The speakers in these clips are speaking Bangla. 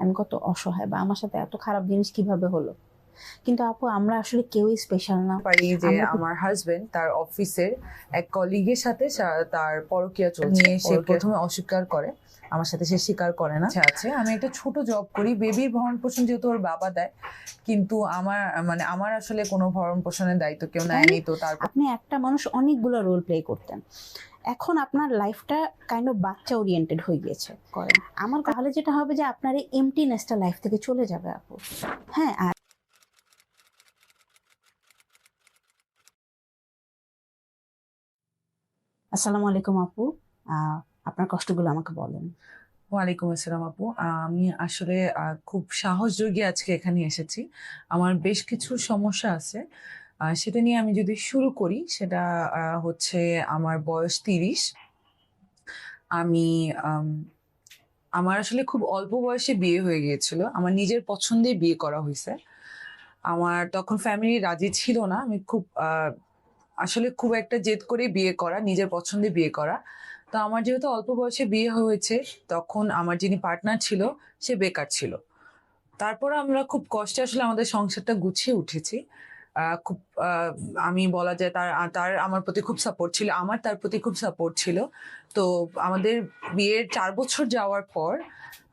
আমি কত অসহায় বা আমার সাথে এত খারাপ জিনিস কিভাবে হলো। কিন্তু আপু আমরা আসলে কেউই স্পেশাল না। পারি যে আমরা আমার হাজবেন্ড তার অফিসের এক কলিগের সাথে তার পরকীয়া চলছে নিয়ে সে প্রথমে অস্বীকার করে, আমার সাথে সে স্বীকার করে না। আছে আমি একটা ছোট জব করি, বেবির ভরণ পোষণ যেহেতু ওর বাবা দেয়, কিন্তু আমার আসলে কোনো ভরণ পোষণের দায়িত্ব কেউ নেয়নি। তো তারপর আপনি একটা মানুষ অনেকগুলো রোল প্লে করতেন, এখন আপনার লাইফটা কাইন্ড অফ বাচ্চা ওরিয়েন্টেড হয়ে গিয়েছে করেন। আমার তাহলে যেটা হবে যে আপনার এই এমটিনেসটা লাইফ থেকে চলে যাবে আপু। হ্যাঁ। আর আসসালামু আলাইকুম আপু, আপনার কষ্টগুলো আমাকে বলেন। ওয়ালাইকুম আসসালাম আপু। আমি আসলে খুব সাহস জুগিয়ে আজকে এখানে এসেছি। আমার বেশ কিছু সমস্যা আছে। সেটা নিয়ে আমি যদি শুরু করি, সেটা হচ্ছে আমার বয়স ৩০। আমি আম আমার আসলে খুব অল্প বয়সে বিয়ে হয়ে গিয়েছিল। আমার নিজের পছন্দে বিয়ে করা হইছে। আমার তখন ফ্যামিলি রাজি ছিল না। আমি আসলে খুব একটা জেদ করে বিয়ে করা, নিজের পছন্দে বিয়ে করা। তো আমার যেহেতু অল্প বয়সে বিয়ে হয়েছে, তখন আমার যিনি পার্টনার ছিল, সে বেকার ছিল। তারপর আমরা খুব কষ্টে আসলে আমাদের সংসারটা গুছিয়ে উঠেছি। খুব আমি বলা যায় তার তার আমার প্রতি খুব সাপোর্ট ছিল, আমার তার প্রতি খুব সাপোর্ট ছিল। তো আমাদের বিয়ের ৪ বছর যাওয়ার পর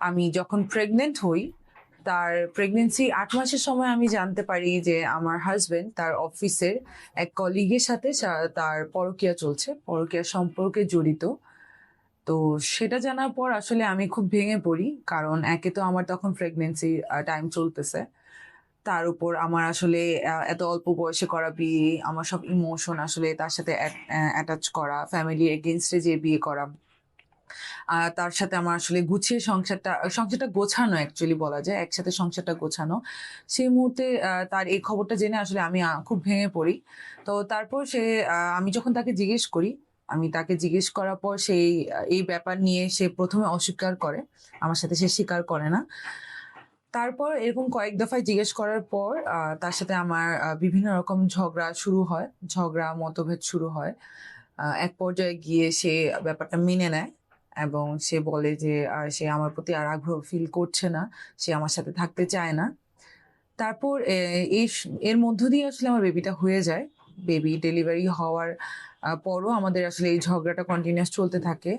আমি যখন প্রেগনেন্ট হই, তার প্রেগনেন্সির ৮ মাসের সময় আমি জানতে পারি যে আমার হাসব্যান্ড তার অফিসের এক কলিগের সাথে তার পরকীয়া চলছে, পরকীয়ার সম্পর্কে জড়িত। তো সেটা জানার পর আসলে আমি খুব ভেঙে পড়ি। কারণ একে তো আমার তখন প্রেগনেন্সি টাইম চলতেছে। তার উপর আমার আসলে এত অল্প বয়সে করা বিয়ে, আমার সব ইমোশন আসলে তার সাথে অ্যাটাচ করা, ফ্যামিলির এগেইনস্ট এ যেয়ে বিয়ে করা। তার সাথে আমার আসলে গুছিয়ে সংসারটা গোছানো অ্যাকচুয়ালি বলা যায়। একসাথে সংসারটা গোছানো। সেই মুহূর্তে তার এই খবরটা জেনে আসলে আমি খুব ভেঙে পড়ি। তো তারপর আমি যখন তাকে জিজ্ঞেস করি, আমি তাকে জিজ্ঞেস করার পর এই ব্যাপার নিয়ে সে ১ম এ অস্বীকার করে। আমার সাথে সে স্বীকার করে না। তারপর এরকম কয়েক দফায় জিজ্ঞেস করার পর তার সাথে আমার বিভিন্ন রকম ঝগড়া শুরু হয়। ঝগড়া, মতভেদ শুরু হয়। এক পর্যায়ে গিয়ে সে ব্যাপারটা মেনে নেয় এবং সে বলে যে সে আমার প্রতি আর আগ্রহ ফিল করছে না। সে আমার সাথে থাকতে চায় না। তারপর এর মধ্য দিয়ে আসলে আমার বেবিটা হয়ে যায়। বেবি ডেলিভারি হওয়ার পরও আমাদের আসলে এই ঝগড়াটা কন্টিনিউয়াস চলতে থাকে।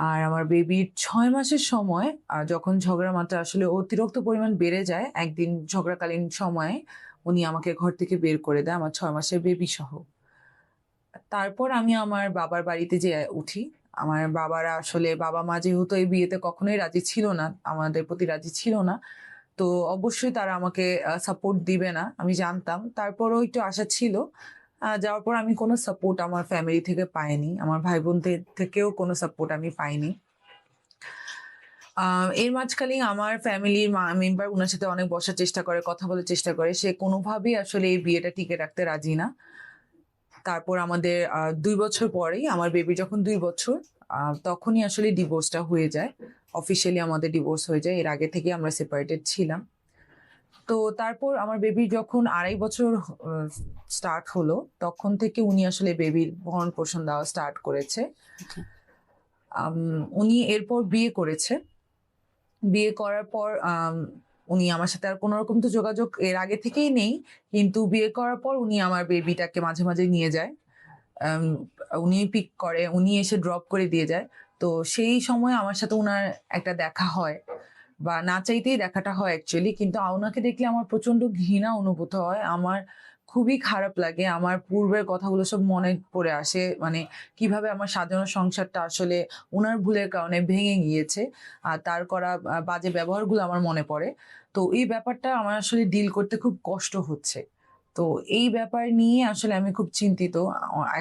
আর আমার বেবির ৬ মাসের সময় যখন ঝগড়ার মাত্রা আসলে অতিরিক্ত পরিমাণ বেড়ে যায়, একদিন ঝগড়াকালীন সময়ে উনি আমাকে ঘর থেকে বের করে দেয় আমার ৬ মাসের বেবি সহ। তারপর আমি আমার বাবার বাড়িতে যেয়ে উঠি। আমার বাবা-মা যেহেতু এই বিয়েতে কখনোই রাজি ছিল না, আমাদের প্রতি রাজি ছিল না। তো অবশ্যই তারা আমাকে সাপোর্ট দিবে না, আমি জানতাম। তারপরেও একটু আশা ছিল। যাওয়ার পর আমি কোনো সাপোর্ট আমার ফ্যামিলি থেকে পাইনি। আমার ভাই-বোনদের থেকেও কোনো সাপোর্ট আমি পাইনি। এর মাঝখানেই আমার ফ্যামিলির মেম্বার উনার সাথে অনেক বসার চেষ্টা করে, কথা বলার চেষ্টা করে। সে কোনোভাবেই আসলে এই বিয়েটা টিকিয়ে রাখতে রাজি না। তারপর আমাদের ২ বছর পরেই আমার বেবির যখন ২ বছর, তখনই আসলে ডিভোর্সটা হয়ে যায়। অফিসিয়ালি আমাদের ডিভোর্স হয়ে যায়। এর আগে থেকেই আমরা সেপারেটেড ছিলাম। তো তারপর আমার বেবির যখন ২.৫ বছর অ স্টার্ট হলো, তখন থেকে উনি আসলে বেবির ভরণ-পোষণ দেওয়া স্টার্ট করেছে। জি। আম উনি এরপর বিয়ে করেছে। বিয়ে করার পর উনি আমার সাথে আর কোন রকম তো যোগাযোগ এর আগে থেকেই নেই। কিন্তু বিয়ে করার পর উনি আমার বেবিটাকে মাঝে, মাঝে নিয়ে যায়। আম উনি পিক করে, উনি এসে ড্রপ করে দিয়ে যায়। তো সেই সময় আমার সাথে উনার একটা দেখা হয় বা না চাইতেই দেখাটা হয় অ্যাকচুয়ালি। কিন্তু উনাকে দেখলে আমার প্রচন্ড ঘৃণা অনুভূত হয়। আমার খুবই খারাপ লাগে। আমার পূর্বের কথাগুলো সব মনে পড়ে আসে। মানে কিভাবে আমার সাজানো সংসারটা আসলে উনার ভুলের কারণে ভেঙে গিয়েছে। আর তার করা বাজে ব্যবহারগুলো আমার মনে পড়ে। তো এই ব্যাপারটা আমার আসলে ডিল করতে খুব কষ্ট হচ্ছে। তো এই ব্যাপার নিয়ে আসলে আমি খুব চিন্তিত।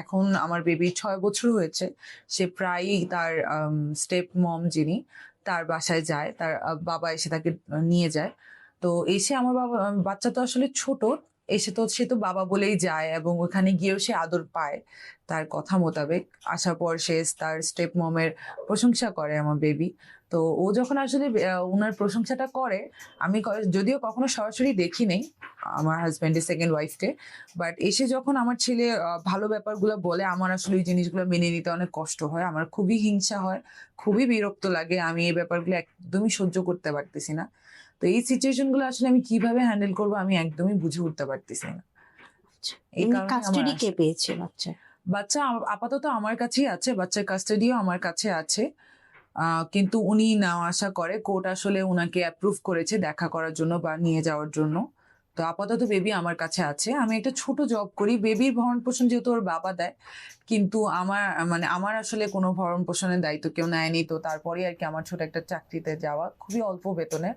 এখন আমার বেবির ৬ বছর হয়েছে। সে প্রায়ই তার স্টেপ মম যিনি, তার বাসায় যায়। তার বাবা এসে তাকে নিয়ে যায়। তো এসে আমার বাচ্চা তো আসলে ছোট। সে তো বাবা বলেই যায় এবং ওখানে গিয়েও সে আদর পায় তার কথা মোতাবেক। আসার পর সে তার স্টেপ মমের প্রশংসা করে আমার বেবি। তো ও যখন আসলে ওনার প্রশংসাটা করে, আমি যদিও কখনো সরাসরি দেখি নেই আমার হাজব্যান্ডের সেকেন্ড ওয়াইফকে, বাট এসে যখন আমার ছেলে ভালো ব্যাপারগুলো বলে, আমার আসলে ওই জিনিসগুলো মেনে নিতে অনেক কষ্ট হয়, আমার খুবই হিংসা হয়, খুবই বিরক্ত লাগে, আমি এই ব্যাপারগুলো একদমই সহ্য করতে পারতেছি না। তো এই সিচুয়েশন গুলো আসলে আমি কিভাবে হ্যান্ডেল করবো আমি একদমই বুঝে উঠতে পারতেছি না। এই এমনি কারণে আমার কাস্টাডি কে পেয়েছে বাচ্চা? বাচ্চা আপাতত আমার কাছেই আছে, বাচ্চার কাস্টাডিও আমার কাছে আছে। কিন্তু উনি নেওয়া আসা করে, কোর্ট আসলে উনাকে অ্যাপ্রুভ করেছে দেখা করার জন্য বা নিয়ে যাওয়ার জন্য। তো আপাতত বেবি আমার কাছে আছে। আমি একটা ছোট জব করি, বেবির ভরণ পোষণ যেহেতু ওর বাবা দেয়, কিন্তু আমার আসলে কোনো ভরণ পোষণের দায়িত্ব কেউ নেয়নি। তো তারপরে আর কি আমার ছোট একটা চাকরিতে যাওয়া, খুবই অল্প বেতনে।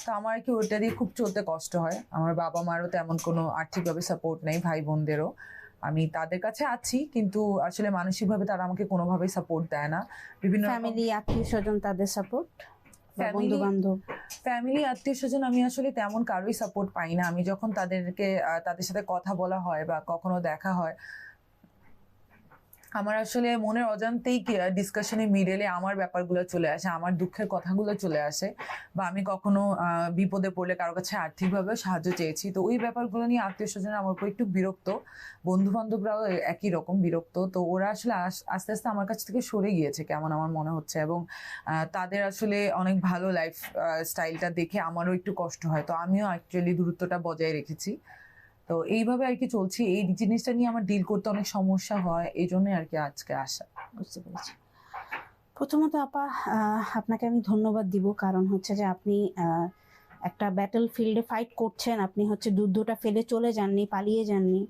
তো আমার আর কি ওইটা দিয়ে খুব চলতে কষ্ট হয়। আমার বাবা মারও তেমন কোনো আর্থিকভাবে সাপোর্ট নেই, ভাই বোনদেরও। আমি তাদের কাছে আছি, কিন্তু আসলে মানসিকভাবে তারা আমাকে কোনোভাবেই সাপোর্ট দেয় না। বিভিন্ন ফ্যামিলি, আত্মীয় স্বজন তাদের সাপোর্ট, বন্ধু ফ্যামিলি বান্ধব? ফ্যামিলি আত্মীয় স্বজন আমি আসলে তেমন কারোই সাপোর্ট পাই না। আমি যখন তাদের সাথে কথা বলা হয় বা কখনো দেখা হয়, আমার আসলে মনের অজান্তেই ডিসকাশনের মিডলে আমার ব্যাপারগুলো চলে আসে, আমার দুঃখের কথাগুলো চলে আসে। বা আমি কখনো বিপদে পড়লে কারো কাছে আর্থিকভাবে সাহায্য চেয়েছি, তো ওই ব্যাপারগুলো নিয়ে আত্মীয় স্বজন আমার উপর একটু বিরক্ত, বন্ধু বান্ধবরাও একই রকম বিরক্ত। তো ওরা আসলে আস্তে আস্তে আমার কাছ থেকে সরে গিয়েছে কেমন আমার মনে হচ্ছে, এবং তাদের আসলে অনেক ভালো লাইফ স্টাইলটা দেখে আমারও একটু কষ্ট হয়। তো আমিও অ্যাকচুয়ালি দূরত্বটা বজায় রেখেছি। তো এইভাবে আর কি চলছি, এই জিনিসটা নিয়ে আমার ডিল করতে অনেক সমস্যা হয়, এই জন্যই আর কি আজকে আসা। বুঝতে পেরেছি। প্রথমত আপা, আপনাকে আমি ধন্যবাদ দিব, কারণ হচ্ছে যে আপনি একটা ব্যাটল ফিল্ডে ফাইট করছেন। আপনি হচ্ছে যুদ্ধটা ফেলে চলে যাননি, পালিয়ে যাননি।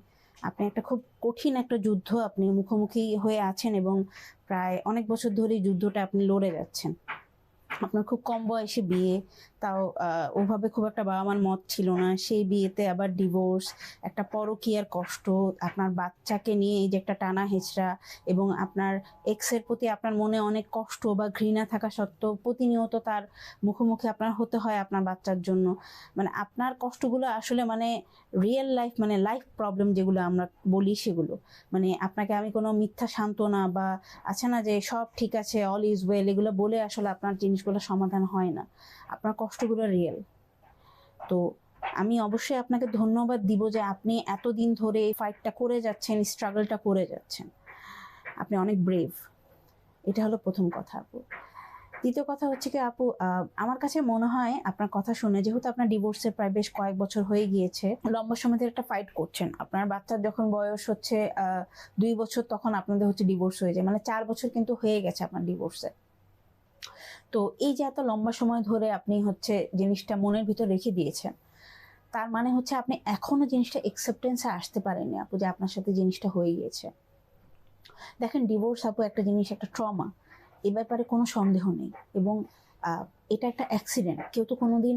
আপনি একটা খুব কঠিন একটা যুদ্ধ আপনি মুখোমুখি হয়ে আছেন, এবং প্রায় অনেক বছর ধরে যুদ্ধটা আপনি লড়ে যাচ্ছেন। আপনার খুব কম বয়সে বিয়ে, তাও ওভাবে খুব একটা বাবা মার মত ছিল না, সেই বিয়েতে আবার ডিভোর্স, একটা পরকীয়ার কষ্ট, আপনার বাচ্চাকে নিয়ে এই যে একটা টানা হেঁচড়া, এবং আপনার এক্সের প্রতি আপনার মনে অনেক কষ্ট বা ঘৃণা থাকা সত্ত্বেও প্রতিনিয়ত তার মুখোমুখি আপনার হতে হয় আপনার বাচ্চার জন্য। মানে আপনার কষ্টগুলো আসলে মানে রিয়েল লাইফ, মানে লাইফ প্রবলেম যেগুলো আমরা বলি সেগুলো। মানে আপনাকে আমি কোনো মিথ্যা সান্ত্বনা বা আছে না যে সব ঠিক আছে, অল ইজ ওয়েল, এগুলো বলে আসলে আপনার জিনিসগুলো সমাধান হয় না। আপনার কষ্টগুলো রিয়েল। তো আমি অবশ্যই আপনাকে ধন্যবাদ দিব যে আপনি এতদিন ধরে এই ফাইটটা করে যাচ্ছেন, স্ট্রাগলটা করে যাচ্ছেন। আপনি অনেক ব্রেভ। এটা হলো প্রথম কথা আপু। দ্বিতীয় কথা হচ্ছে কি আপু, আমার কাছে মনে হয় আপনার কথা শুনে, যেহেতু আপনার ডিভোর্সের প্রায় বেশ কয়েক বছর হয়ে গিয়েছে, লম্বা সময় ধরে একটা ফাইট করছেন। আপনার বাচ্চার যখন বয়স হচ্ছে 2 বছর, তখন আপনাদের হচ্ছে ডিভোর্স হয়ে যায়, মানে 4 বছর কিন্তু হয়ে গেছে আপনার ডিভোর্সে। তো এই যে এত লম্বা সময় ধরে আপনি হচ্ছে জিনিসটা মনের ভিতর রেখে দিয়েছেন, তার মানে হচ্ছে আপনি এখনো জিনিসটা একসেপ্টেন্সে আসতে পারেননি আপু, যে আপনার সাথে জিনিসটা হয়ে গিয়েছে। দেখেন, ডিভোর্স আপু একটা জিনিস, একটা ট্রমা, এ ব্যাপারে কোনো সন্দেহ নেই। এবং এটা একটা অ্যাক্সিডেন্ট। কেউ তো কোনোদিন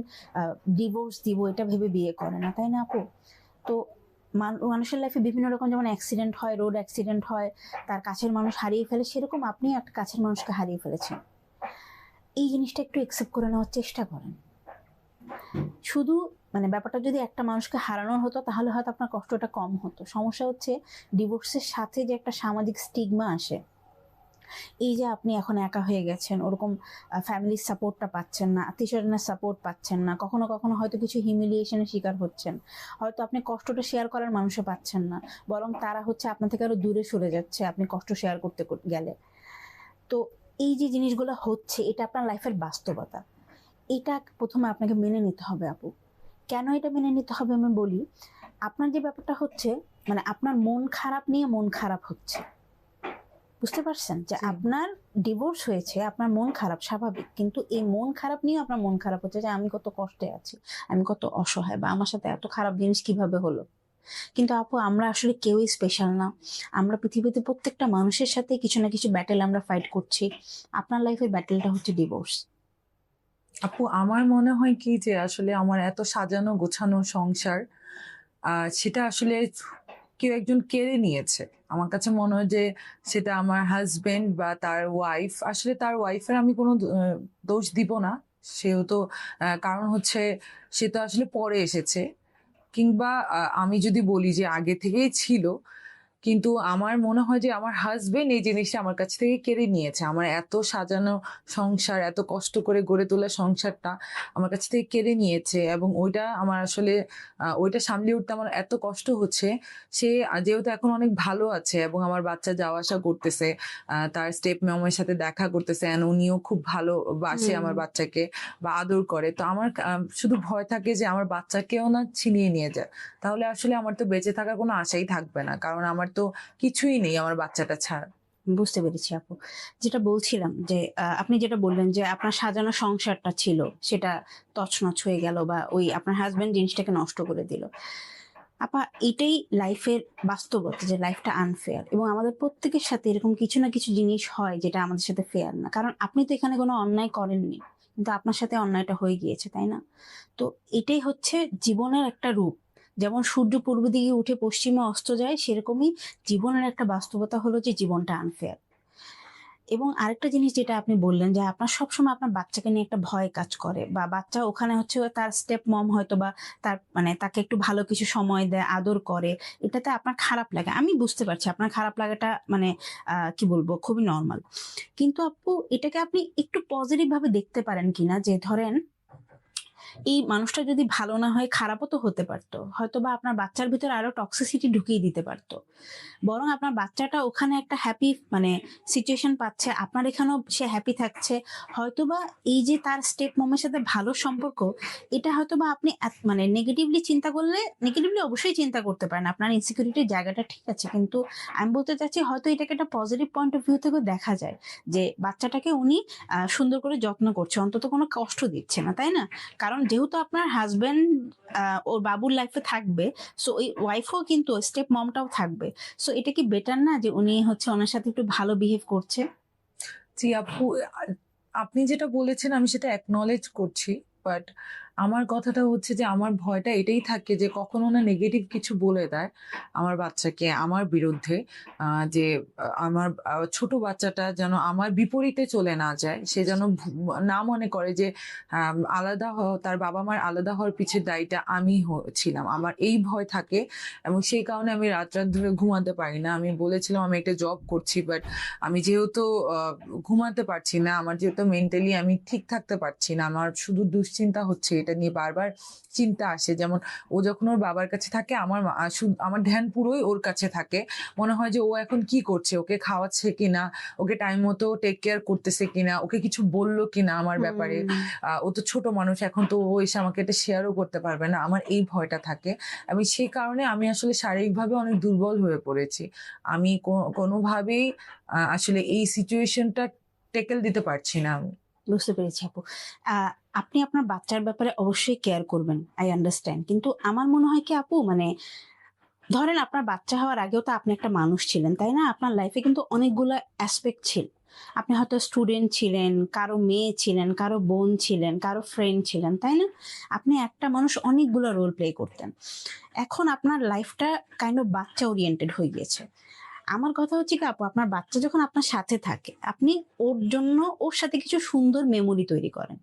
ডিভোর্স দিব এটা ভেবে বিয়ে করে না, তাই না আপু? তো মানুষের লাইফে বিভিন্ন রকম, যেমন অ্যাক্সিডেন্ট হয়, রোড অ্যাক্সিডেন্ট হয়, তার কাছের মানুষ হারিয়ে ফেলে, সেরকম আপনি একটা কাছের মানুষকে হারিয়ে ফেলেছেন। এই জিনিসটা একটু অ্যাকসেপ্ট করে নেওয়ার চেষ্টা করেন। শুধু মানে ব্যাপারটা যদি একটা মানুষকে হারানোর হতো তাহলে হয়তো আপনার কষ্টটা কম হতো। সমস্যা হচ্ছে ডিভোর্সের সাথে যে একটা সামাজিক স্টিগমা আসে, এই যে আপনি এখন একা হয়ে গেছেন, ওরকম ফ্যামিলির সাপোর্টটা পাচ্ছেন না, আত্মীয় স্বজনের সাপোর্ট পাচ্ছেন না, কখনো কখনো হয়তো কিছু হিউমিলিয়েশনের শিকার হচ্ছেন, হয়তো আপনি কষ্টটা শেয়ার করার মানুষও পাচ্ছেন না, বরং তারা হচ্ছে আপনার থেকে আরো দূরে সরে যাচ্ছে আপনি কষ্ট শেয়ার করতে গেলে। তো এই যে জিনিসগুলো হচ্ছে, এটা আপনার লাইফের বাস্তবতা। এটা প্রথমে আপনাকে মেনে নিতে হবে আপু। কেন এটা মেনে নিতে হবে আমি বলি। আপনার যে ব্যাপারটা হচ্ছে, মানে আপনার মন খারাপ নিয়ে মন খারাপ হচ্ছে, বুঝতে পারছেন? যে আপনার ডিভোর্স হয়েছে, আপনার মন খারাপ, স্বাভাবিক, কিন্তু এই মন খারাপ নিয়ে আপনার মন খারাপ হচ্ছে যে আমি কত কষ্টে আছি, আমি কত অসহায়, বা আমার সাথে এত খারাপ জিনিস কিভাবে হলো। কিন্তু আপু, আমরা আসলে কেউই স্পেশাল না। আমরা পৃথিবীতে প্রত্যেকটা মানুষের সাথে কিছু না কিছু ব্যাটেল আমরা ফাইট করছি। আপনার লাইফের ব্যাটেলটা হচ্ছে ডিভোর্স। আপু আমার মনে হয় কি যে আসলে আমার এত সাজানো গোছানো সংসার, সেটা আসলে কেউ একজন কেড়ে নিয়েছে। আমার কাছে মনে হয় যে সেটা আমার হাজবেন্ড বা তার ওয়াইফ। আসলে তার ওয়াইফের আমি কোনো দোষ দিব না, সেহেতু কারণ হচ্ছে সে তো আসলে পরে এসেছে, কিংবা আমি যদি বলি যে আগে থেকেই ছিল, কিন্তু আমার মনে হয় যে আমার হাসবেন্ড এই জিনিসটা আমার কাছ থেকে কেড়ে নিয়েছে। আমার এত সাজানো সংসার, এত কষ্ট করে গড়ে তোলা সংসারটা আমার কাছ থেকে কেড়ে নিয়েছে এবং ওইটা আমার আসলে ওইটা সামলিয়ে উঠতে আমার এত কষ্ট হচ্ছে। সে যেহেতু এখন অনেক ভালো আছে এবং আমার বাচ্চা যাওয়া আসা করতেছে, তার স্টেপ মমের সাথে দেখা করতেছে অ্যান্ড উনিও খুব ভালোবাসে হুম। আমার বাচ্চাকে বা আদর করে। তো আমার শুধু ভয় থাকে যে আমার বাচ্চাকেও না ছিনিয়ে নিয়ে যায়। তাহলে আসলে আমার তো বেঁচে থাকার কোনো আশাই থাকবে না। কারণ আমার তো কিছুই নেই আমার বাচ্চাটা ছাড়া। বুঝতে পেরেছি আপু। যেটা বলছিলাম যে আপনি যেটা বললেন যে আপনার সাজানো সংসারটা ছিল সেটা তছনছ হয়ে গেল বা ওই আপনার হাসব্যান্ড জিনিসটাকে নষ্ট করে দিল। আপা এটাই লাইফের বাস্তবতা যে লাইফটা আনফেয়ার এবং আমাদের প্রত্যেকের সাথে এরকম কিছু না কিছু জিনিস হয় যেটা আমাদের সাথে ফেয়ার না। কারণ আপনি তো এখানে কোনো অন্যায় করেননি। কিন্তু আপনার সাথে অন্যায়টা হয়ে গিয়েছে, তাই না? তো এটাই হচ্ছে জীবনের একটা রূপ। যেমন সূর্য পূর্ব দিকে উঠে পশ্চিমে অস্ত যায় সেরকমই জীবনের একটা বাস্তবতা হলো যে জীবনটা আনফেয়ার। এবং আরেকটা জিনিস যেটা আপনি বললেন যে আপনার সবসময় আপনার বাচ্চাকে নিয়ে একটা ভয় কাজ করে বা বাচ্চা ওখানে হচ্ছে তার স্টেপ মম হয়তো বা তার মানে তাকে একটু ভালো কিছু সময় দেয়, আদর করে। এটাতে আপনার খারাপ লাগে। আমি বুঝতে পারছি আপনার খারাপ লাগাটা মানে কি বলবো খুবই নরমাল। কিন্তু আপু এটাকে আপনি একটু পজিটিভ ভাবে দেখতে পারেন কিনা যে ধরেন এই মানুষটা যদি ভালো না হয় খারাপও তো হতে পারতো। হয়তোবা আপনার বাচ্চার ভিতরে আরো টক্সিসিটি ঢুকিয়ে দিতে পারতো। বরং আপনার বাচ্চাটা ওখানে একটা হ্যাপি মানে সিচুয়েশন পাচ্ছে, আপনার এখানেও সে হ্যাপি থাকছে। হয়তোবা এই যে তার স্টেপ মমের সাথে ভালো সম্পর্ক, এটা হয়তোবা আপনি মানে নেগেটিভলি চিন্তা করলে নেগেটিভলি অবশ্যই চিন্তা করতে পারেন। আপনার ইনসিকিউরিটির জায়গাটা ঠিক আছে। কিন্তু আমি বলতে চাচ্ছি হয়তো এটাকে একটা পজিটিভ পয়েন্ট অফ ভিউ থেকেও দেখা যায় যে বাচ্চাটাকে উনি সুন্দর করে যত্ন করছে। অন্তত কোনো কষ্ট দিচ্ছে না, তাই না? কারণ যেহেতু আপনার হাসব্যান্ড ওর বাবুর লাইফে থাকবে, সো ওই ওয়াইফও কিন্তু স্টেপ মমটাও থাকবে। সো এটা কি বেটার না যে উনি হচ্ছে ওনার সাথে একটু ভালো বিহেভ করছে? জি আপু, আ আপনি যেটা বলেছেন আমি সেটা অ্যাকনলেজ করছি। বাট আমার কথাটা হচ্ছে যে আমার ভয়টা এটাই থাকে যে কখনো না নেগেটিভ কিছু বলে দেয় আমার বাচ্চাকে আমার বিরুদ্ধে। যে আমার ছোট বাচ্চাটা যেন আমার বিপরীতে চলে না যায়। সে যেন না মনে করে যে আলাদা তার বাবা-মার আলাদা হওয়ার পিছের দায়ীটা আমি ছিলাম। আমার এই ভয় থাকে এবং সেই কারণে আমি রাত ধরে ঘুমাতে পারি না। আমি বলেছিলাম আমি একটা জব করছি, বাট আমি যেহেতু আ ঘুমাতে পারছি না, আমার যেহেতু মেন্টালি আমি ঠিক থাকতে পারছি না। আমার শুধু দুশ্চিন্তা হচ্ছে। এটা নিয়ে বারবার চিন্তা আসে। যেমন ও যখন ওর বাবার কাছে থাকে আমার মা আমার ধ্যান পুরোই ওর কাছে থাকে। মনে হয় যে ও এখন কি করছে? ওকে খাওয়াচ্ছে কিনা? ওকে টাইম মতো টেক কেয়ার করতেছে কিনা? ওকে কিছু বলল কিনা আমার ব্যাপারে? হুম। ও তো ছোট মানুষ। এখন তো ও এসে আমাকে এটা শেয়ারও করতে পারবে না। আমার এই ভয়টা থাকে। এবং সেই কারণে আমি আসলে শারীরিকভাবে অনেক দুর্বল হয়ে পড়েছি। আমি কোনোভাবেই আসলে এই সিচুয়েশনটা ট্যাকেল দিতে পারছি না আমি। বুঝতে পেরেছি আপু। আ আপনি আপনার বাচ্চার ব্যাপারে অবশ্যই কেয়ার করবেন। I understand। কিন্তু আমার মনে হয় কি আপু মানে ধরেন আপনার বাচ্চা হওয়ার আগেও তো আপনি একটা মানুষ ছিলেন, তাই না? আপনার লাইফে কিন্তু অনেকগুলা অ্যাসপেক্ট ছিল। আপনি হয়তো স্টুডেন্ট ছিলেন, কারো মেয়ে ছিলেন, কারো বোন ছিলেন, কারো ফ্রেন্ড ছিলেন, তাই না? আপনি একটা মানুষ অনেকগুলা রোল প্লে করতেন। এখন আপনার লাইফটা কাইন্ড অফ বাচ্চা ওরিয়েন্টেড হয়ে গিয়েছে। আমার কথা হচ্ছে কি আপু আপনার বাচ্চা যখন আপনার সাথে থাকে, আপনি ওর জন্য ওর সাথে কিছু সুন্দর মেমোরি তৈরি করেন।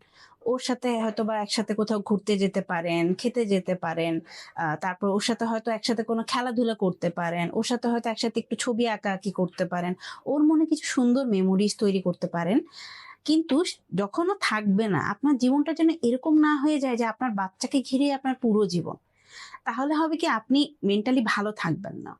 ওর সাথে হয়তোবা একসাথে কোথাও ঘুরতে যেতে পারেন, খেতে যেতে পারেন। তারপর ওর সাথে হয়তো একসাথে কোনো খেলাধুলা করতে পারেন। ওর সাথে হয়তো একসাথে একটু ছবি আঁকাআঁকি করতে পারেন। ওর মনে কিছু সুন্দর মেমোরিজ তৈরি করতে পারেন। কিন্তু যখন ও থাকবে না, আপনার জীবনটা যেন এরকম না হয়ে যায় যে আপনার বাচ্চাকে ঘিরেই আপনার পুরো জীবন। তাহলে হবে কি আপনি মেন্টালি ভালো থাকবেন না।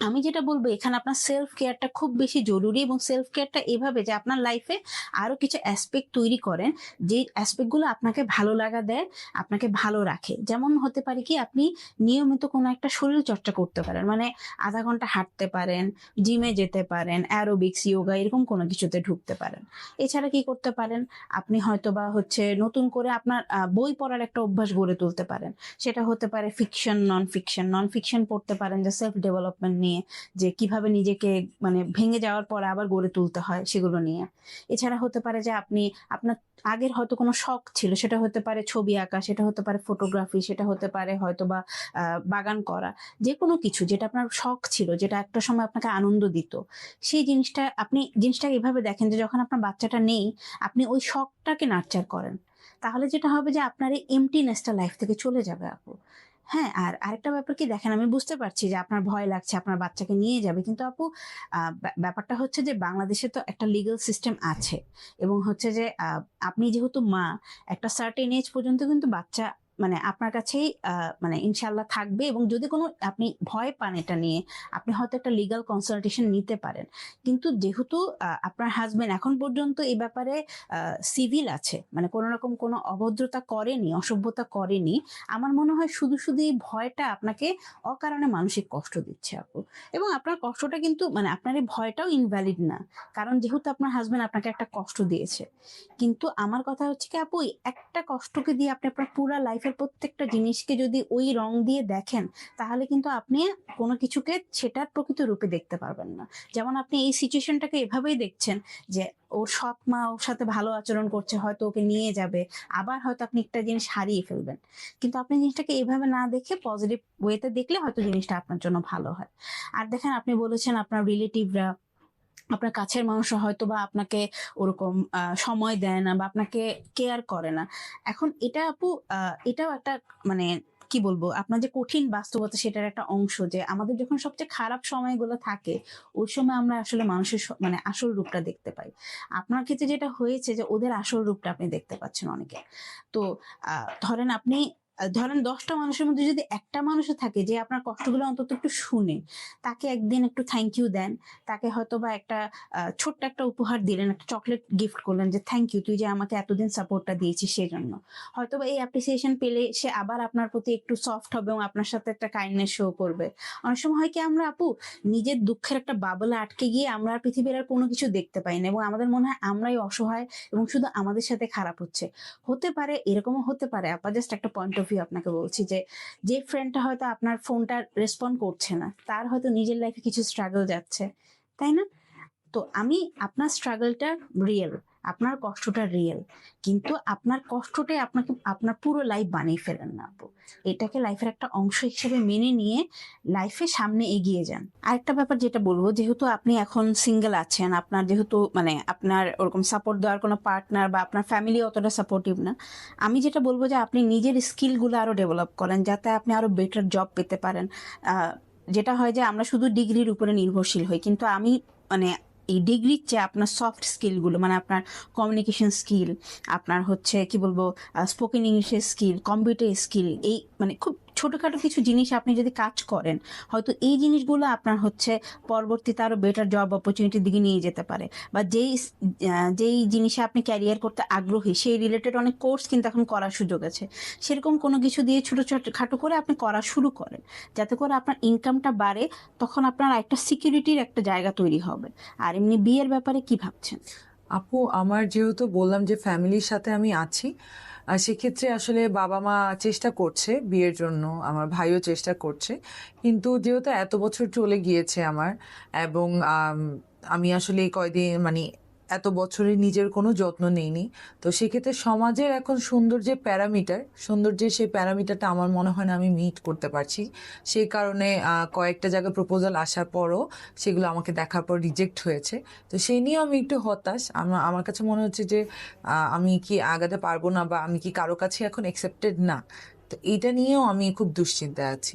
আমি যেটা বলব এখানে আপনার সেলফ কেয়ারটা খুব বেশি জরুরি এবং সেলফ কেয়ারটা এভাবে যে আপনার লাইফে আরো কিছু অ্যাসপেক্ট তৈরি করেন যে অ্যাসপেক্ট গুলো আপনাকে ভালো লাগা দেয়, আপনাকে ভালো রাখে। যেমন হতে পারে কি আপনি নিয়মিত কোনো একটা শরীর চর্চা করতে পারেন। মানে ০.৫ ঘন্টা হাঁটতে পারেন, জিমে যেতে পারেন, অ্যারোবিক্স, ইয়োগা এরকম কোনো কিছুতে ঢুকতে পারেন। এছাড়া কি করতে পারেন? আপনি হয়তোবা হচ্ছে নতুন করে আপনার বই পড়ার একটা অভ্যাস গড়ে তুলতে পারেন। সেটা হতে পারে fiction, non fiction. Non fiction পড়তে পারেন যে সেলফ ডেভেলপমেন্ট নিয়ে যে কিভাবে নিজেকে মানে ভেঙে যাওয়ার পর আবার গড়ে তুলতে হয় সেগুলো নিয়ে। এছাড়া হতে পারে যে আপনি আপনার আগের হয়তো কোনো শখ ছিল সেটা হতে পারে ছবি আঁকা, সেটা হতে পারে ফটোগ্রাফি, সেটা হতে পারে হয়তোবা বাগান করা। যেকোনো কিছু যেটা আপনার শখ ছিল, যেটা একটা সময় আপনাকে আনন্দ দিত। সেই জিনিসটা আপনি জিনিসটাকে এভাবে দেখেন যে যখন আপনার বাচ্চাটা নেই, আপনি ওই শখটাকে নার্চার করেন। তাহলে যেটা হবে যে আপনার এই এম্পটিনেস টা লাইফ থেকে চলে যাবে আপু। হ্যাঁ, আর আরেকটা ব্যাপার কি দেখেন, আমি বুঝতে পারছি যে আপনার ভয় লাগছে আপনার বাচ্চাকে নিয়ে যাবে। কিন্তু আপু ব্যাপারটা হচ্ছে যে বাংলাদেশে তো একটা লিগ্যাল সিস্টেম আছে এবং হচ্ছে যে আপনি যেহেতু মা, একটা সার্টেন এজ পর্যন্ত কিন্তু বাচ্চা মানে আপনার কাছেই মানে ইনশাল্লাহ থাকবে, এবং যদি কোনো আপনি ভয় পান এটা নিয়ে, আপনি হয়তো একটা লিগ্যাল কনসালটেশন নিতে পারেন। কিন্তু যেহেতু আপনার হাজবেন্ড এখন পর্যন্ত এই ব্যাপারে সিভিল আছে, মানে কোনো রকম কোনো অভদ্রতা করেনি, অসভ্যতা করেনি, আমার মনে হয় শুধু শুধু এই ভয়টা আপনাকে অকারণে মানসিক কষ্ট দিচ্ছে আপু। এবং আপনার কষ্টটা কিন্তু মানে আপনার এই ভয়টাও ইনভ্যালিড না, কারণ যেহেতু আপনার হাজবেন্ড আপনাকে একটা কষ্ট দিয়েছে। কিন্তু আমার কথা হচ্ছে কি আপু, এই একটা কষ্টকে দিয়ে আপনি আপনার পুরো লাইফের প্রত্যেকটা জিনিসকে যদি ওই রং দিয়ে দেখেন, তাহলে কিন্তু আপনি কোনো কিছুকে সেটার প্রকৃত রূপে দেখতে পারবেন না। যেমন আপনি এই সিচুয়েশনটাকে এভাবেই দেখছেন যে ওর সৎ মা ওর সাথে ভালো আচরণ করছে, হয়তো ওকে নিয়ে যাবে, আবার হয়তো আপনি একটা জিনিস হারিয়ে ফেলবেন। কিন্তু আপনি জিনিসটাকে এইভাবে না দেখে পজিটিভ ওয়েতে দেখলে হয়তো জিনিসটা আপনার জন্য ভালো হয়। আর দেখেন, আপনি বলেছেন আপনার রিলেটিভরা, আপনার কাছের মানুষরা হয়তো বা আপনাকে ওরকম সময় দেয় না বা আপনাকে কেয়ার করে না। এখন এটা আপু এটাও একটা মানে কি বলবো, আপনার যে কঠিন বাস্তবতা সেটার একটা অংশ, যে আমাদের যখন সবচেয়ে খারাপ সময়গুলো থাকে, ওই সময় আমরা আসলে মানুষের মানে আসল রূপটা দেখতে পাই। আপনার ক্ষেত্রে যেটা হয়েছে যে ওদের আসল রূপটা আপনি দেখতে পাচ্ছেন অনেকে। তো ধরেন আপনি ধরেন 10টা মানুষের মধ্যে যদি একটা মানুষও থাকে যে আপনার কষ্টগুলো অন্তত একটু শুনে, তাকে একদিন একটু থ্যাংক ইউ দেন, তাকে হয়তো বা একটা ছোট্ট একটা উপহার দিলেন, একটা চকলেট গিফট করলেন যে থ্যাংক ইউ, তুই যে আমাকে এতদিন সাপোর্টটা দিয়েছিস সেই জন্য, হয়তো বা এই অ্যাপ্রিসিয়েশন পেলে সে আবার আপনার প্রতি একটু সফট হবে এবং আপনার সাথে একটা কাইন্ডনেস শো করবে। অনেক সময় হয় কি, আমরা আপু নিজের দুঃখের একটা বাবলে আটকে গিয়ে আমরা আর পৃথিবীর আর কোনো কিছু দেখতে পাই না, এবং আমাদের মনে হয় আমরাই অসহায় এবং শুধু আমাদের সাথে খারাপ হচ্ছে। হতে পারে, এরকমও হতে পারে আপা, জাস্ট একটা পয়েন্ট অফ ভিউ আপনাকে বলছি, যে যে ফ্রেন্ডটা হয়তো আপনার ফোনটা রেসপন্ড করছে না, তার হয়তো নিজের লাইফে কিছু স্ট্রাগল যাচ্ছে, তাই না? তো আমি আপনার স্ট্রাগলটা রিয়েল, আপনার কষ্টটা রিয়েল, কিন্তু আপনার কষ্টটাই আপনাকে আপনার পুরো লাইফ বানিয়ে ফেলেন না আপু। এটাকে লাইফের একটা অংশ হিসেবে মেনে নিয়ে লাইফে সামনে এগিয়ে যান। আরেকটা ব্যাপার যেটা বলবো, যেহেতু আপনি এখন সিঙ্গেল আছেন, আপনার যেহেতু মানে আপনার ওরকম সাপোর্ট দেওয়ার কোনো পার্টনার বা আপনার ফ্যামিলি অতটা সাপোর্টিভ না, আমি যেটা বলবো যে আপনি নিজের স্কিলগুলো আরো ডেভেলপ করেন যাতে আপনি আরো বেটার জব পেতে পারেন। যেটা হয় যে আমরা শুধু ডিগ্রির উপরে নির্ভরশীল হই, কিন্তু আমি মানে এই ডিগ্রির চেয়ে আপনার সফট স্কিলগুলো, মানে আপনার কমিউনিকেশন স্কিল, আপনার হচ্ছে কি বলবো স্পোকেন ইংলিশের স্কিল, কম্পিউটার স্কিল, এই মানে খুব ছোটখাটো কিছু জিনিস আপনি যদি কাজ করেন, হয়তো এই জিনিসগুলো আপনার হচ্ছে পরবর্তীতে আরো বেটার জব অপরচুনিটির দিকে নিয়ে যেতে পারে। বা যেই জিনিসে আপনি ক্যারিয়ার করতে আগ্রহী সেই রিলেটেড অনেক কোর্স কিন্তু এখন করার সুযোগ আছে। সেরকম কোনো কিছু দিয়ে ছোট ছোট খাটো করে আপনি করা শুরু করেন, যাতে করে আপনার ইনকামটা বাড়ে, তখন আপনার একটা সিকিউরিটির একটা জায়গা তৈরি হবে। আর এমনি বিয়ের ব্যাপারে কি ভাবছেন? আপু, আমার যেহেতু বললাম যে ফ্যামিলির সাথে আমি আছি, আর সেক্ষেত্রে আসলে বাবা মা চেষ্টা করছে বিয়ের জন্য, আমার ভাইও চেষ্টা করছে, কিন্তু যেহেতু এত বছর চলে গিয়েছে আমার, এবং আমি আসলে এই কয়দিন মানে এত বছরে নিজের কোনো যত্ন নেইনি, তো সেক্ষেত্রে সমাজের এখন সৌন্দর্যের সেই প্যারামিটারটা আমার মনে হয় না আমি মিট করতে পারছি। সেই কারণে কয়েকটা জায়গায় প্রপোজাল আসার পরও সেগুলো আমাকে দেখার পর রিজেক্ট হয়েছে। তো সেই নিয়েও আমি একটু হতাশ। আমার কাছে মনে হচ্ছে যে আমি কি আগাতে পারবো না, বা আমি কি কারো কাছে এখন অ্যাকসেপ্টেড না। তো এইটা নিয়েও আমি খুব দুশ্চিন্তায় আছি।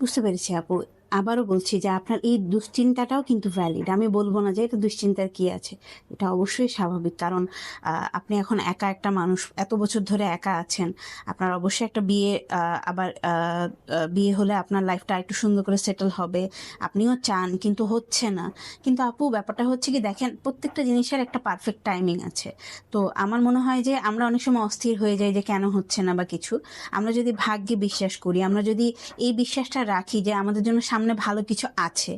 বুঝতে পেরেছি আপু। আবারও বলছি যে আপনার এই দুশ্চিন্তাটাও কিন্তু ভ্যালিড। আমি বলবো না যে এটা দুশ্চিন্তার কি আছে, এটা অবশ্যই স্বাভাবিক। কারণ আপনি এখন একা একটা মানুষ, এত বছর ধরে একা আছেন। আপনার অবশ্যই একটা বিয়ে আবার বিয়ে হলে আপনার লাইফটা একটু সুন্দর করে সেটেল হবে, আপনিও চান, কিন্তু হচ্ছে না। কিন্তু আপু ব্যাপারটা হচ্ছে কি দেখেন, প্রত্যেকটা জিনিসের একটা পারফেক্ট টাইমিং আছে। তো আমার মনে হয় যে আমরা অনেক সময় অস্থির হয়ে যাই যে কেন হচ্ছে না বা কিছু। আমরা যদি ভাগ্যে বিশ্বাস করি, আমরা যদি এই বিশ্বাসটা রাখি যে আমাদের জন্য সামনে ভালো কিছু আছে,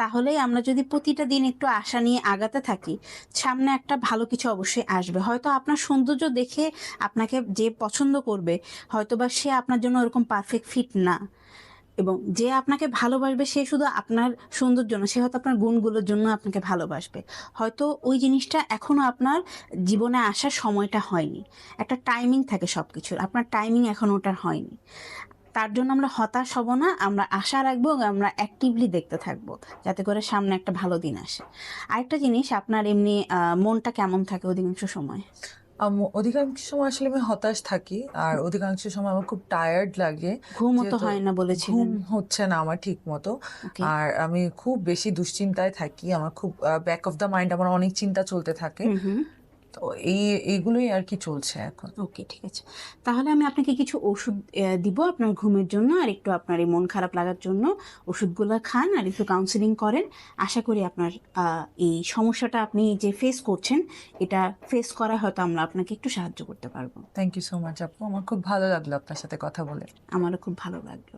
তাহলেই আমরা যদি প্রতিটা দিন একটু আশা নিয়ে আগাতে থাকি, সামনে একটা ভালো কিছু অবশ্যই আসবে। হয়তো আপনার সৌন্দর্য দেখে আপনাকে যে পছন্দ করবে, হয়তো বা সে আপনার জন্য ওরকম পারফেক্ট ফিট না, এবং যে আপনাকে ভালোবাসবে সে শুধু আপনার সৌন্দর্য না, সে হয়তো আপনার গুণগুলোর জন্য আপনাকে ভালোবাসবে। হয়তো ওই জিনিসটা এখনো আপনার জীবনে আসার সময়টা হয়নি। একটা টাইমিং থাকে সবকিছুর, আপনার টাইমিং এখন ওটার হয়নি। তার জন্য আমরা হতাশ হব না, আমরা আশা রাখবো এবং আমরা অ্যাক্টিভলি দেখতে থাকবো যাতে করে সামনে একটা ভালো দিন আসে। আরেকটা জিনিস, আপনার এমনি মনটা কেমন থাকে অধিকাংশ সময়? অধিকাংশ সময় আসলে আমি হতাশ থাকি, আর অধিকাংশ সময় আমার খুব টায়ার্ড লাগে। ঘুমও তো যেহেতু হয় না ঘুম বলেছিলেন। হচ্ছে না আমার ঠিক মতো। ওকে। আর আমি খুব বেশি দুশ্চিন্তায় থাকি, আমার খুব ব্যাক অফ দ্য মাইন্ড আমার অনেক চিন্তা চলতে থাকে। হুম হুম। তো এইগুলোই আর কি চলছে এখন। ওকে, ঠিক আছে। তাহলে আমি আপনাকে কিছু ওষুধ দিব আপনার ঘুমের জন্য, আর একটু আপনার এই মন খারাপ লাগার জন্য ওষুধগুলো খান আর একটু কাউন্সিলিং করেন। আশা করি আপনার এই সমস্যাটা আপনি যে ফেস করছেন, এটা ফেস করা হয়তো আমরা আপনাকে একটু সাহায্য করতে পারবো। থ্যাংক ইউ সো মাচ আপু, আমার খুব ভালো লাগলো আপনার সাথে কথা বলে। আমারও খুব ভালো লাগলো।